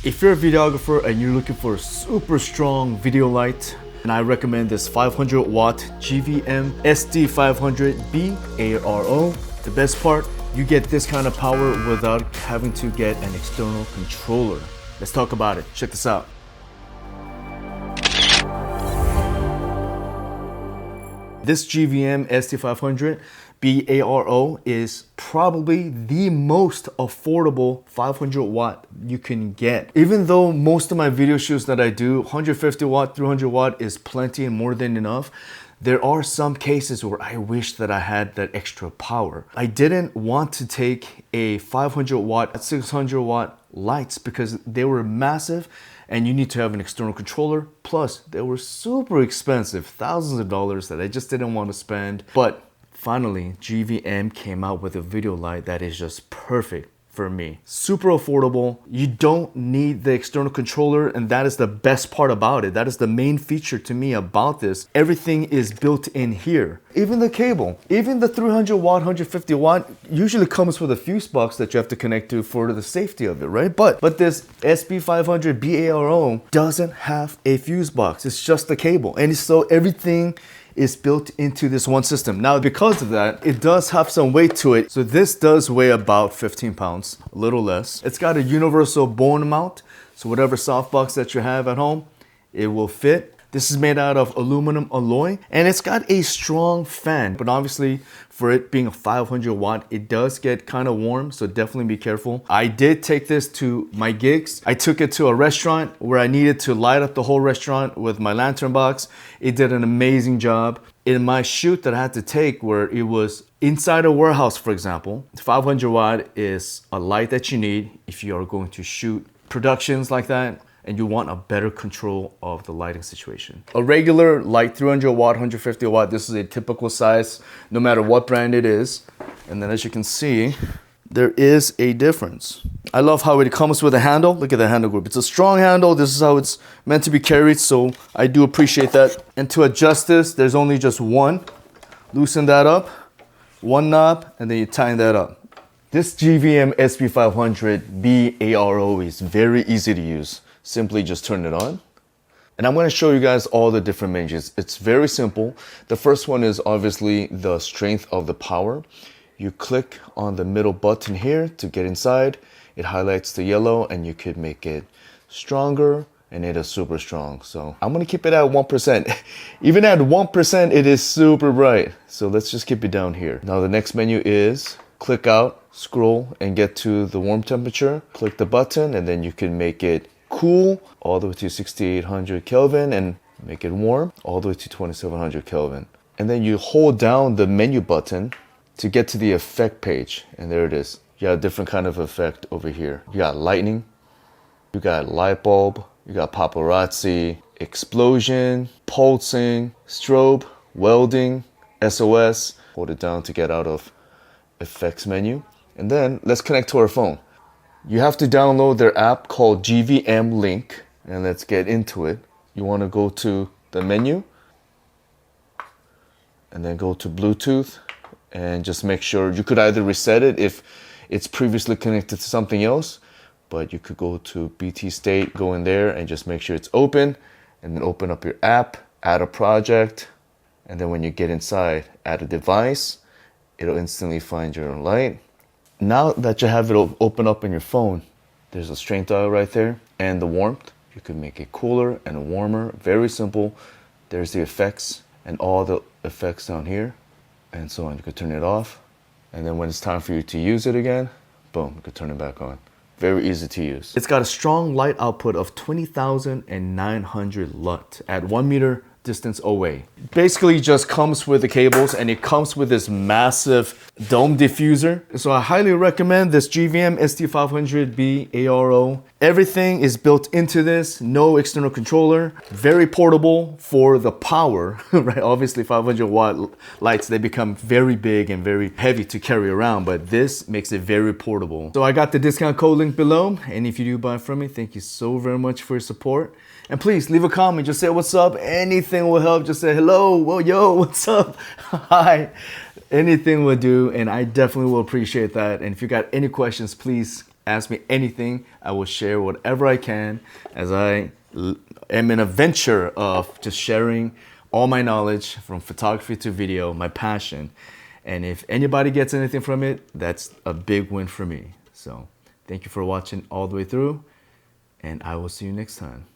If you're a videographer and you're looking for a super strong video light, and I recommend this 500 watt GVM SD500B ARO. The best part, you get this kind of power without having to get an external controller. Let's talk about it. Check this out. This GVM SD500B ARO is probably the most affordable 500 watt you can get. Even though most of my video shoots that I do, 150 watt, 300 watt is plenty and more than enough, there are some cases where I wish that I had that extra power. I didn't want to take a 500 watt, 600 watt lights because they were massive and you need to have an external controller. Plus, they were super expensive, thousands of dollars that I just didn't want to spend. But finally, GVM came out with a video light that is just perfect for me. Super affordable. You don't need the external controller, and that is the best part about it. That is the main feature to me about this. Everything is built in here. Even the cable, even the 300 watt, 150 watt usually comes with a fuse box that you have to connect to for the safety of it, right? But this SD500B ARO doesn't have a fuse box. It's just the cable. And so everything is built into this one system. Now, because of that, it does have some weight to it. So this does weigh about 15 pounds, a little less. It's got a universal bone mount. So whatever softbox that you have at home, it will fit. This is made out of aluminum alloy and it's got a strong fan, but obviously for it being a 500 watt, it does get kind of warm. So definitely be careful. I did take this to my gigs. I took it to a restaurant where I needed to light up the whole restaurant with my lantern box. It did an amazing job. In my shoot that I had to take where it was inside a warehouse, for example, 500 watt is a light that you need if you are going to shoot productions like that and you want a better control of the lighting situation. A regular light, 300 watt, 150 watt, this is a typical size no matter what brand it is. And then as you can see, there is a difference. I love how it comes with a handle. Look at the handle group. It's a strong handle. This is how it's meant to be carried. So I do appreciate that. And to adjust this, there's only just one. Loosen that up, one knob, and then you tighten that up. This GVM SD500B ARO is very easy to use. Simply just turn it on. And I'm going to show you guys all the different menus. It's very simple. The first one is obviously the strength of the power. You click on the middle button here to get inside. It highlights the yellow and you could make it stronger, and it is super strong. So I'm going to keep it at 1%. Even at 1%, it is super bright. So let's just keep it down here. Now the next menu is click out, scroll, and get to the warm temperature. Click the button and then you can make it cool all the way to 6800 Kelvin and make it warm all the way to 2700 Kelvin. And then you hold down the menu button to get to the effect page. And there it is. You got a different kind of effect over here. You got lightning, you got light bulb, you got paparazzi, explosion, pulsing, strobe, welding, SOS. Hold it down to get out of effects menu. And then let's connect to our phone. You have to download their app called GVM Link, and let's get into it. You want to go to the menu and then go to Bluetooth and just make sure you could either reset it if it's previously connected to something else, but you could go to BT State, go in there and just make sure it's open, and then open up your app, add a project, and then when you get inside, add a device. It'll instantly find your light. Now that you have it open up in your phone, there's a strength dial right there and the warmth. You can make it cooler and warmer. Very simple. There's the effects and all the effects down here and so on. You could turn it off. And then when it's time for you to use it again, boom, you could turn it back on. Very easy to use. It's got a strong light output of 20,900 LUT at 1 meter distance away. Basically just comes with the cables and it comes with this massive dome diffuser. So I highly recommend this GVM SD500B ARO. Everything is built into this, no external controller, very portable for the power, right? Obviously 500 watt lights, they become very big and very heavy to carry around, but this makes it very portable. So I got the discount code link below, and if you do buy from me, thank you so very much for your support. And please leave a comment, just say what's up, anything will help, just say hello, well, yo, what's up, hi, anything will do, and I definitely will appreciate that. And if you got any questions, please ask me anything. I will share whatever I can, as I am in a venture of just sharing all my knowledge from photography to video, my passion. And if anybody gets anything from it, that's a big win for me. So thank you for watching all the way through, and I will see you next time.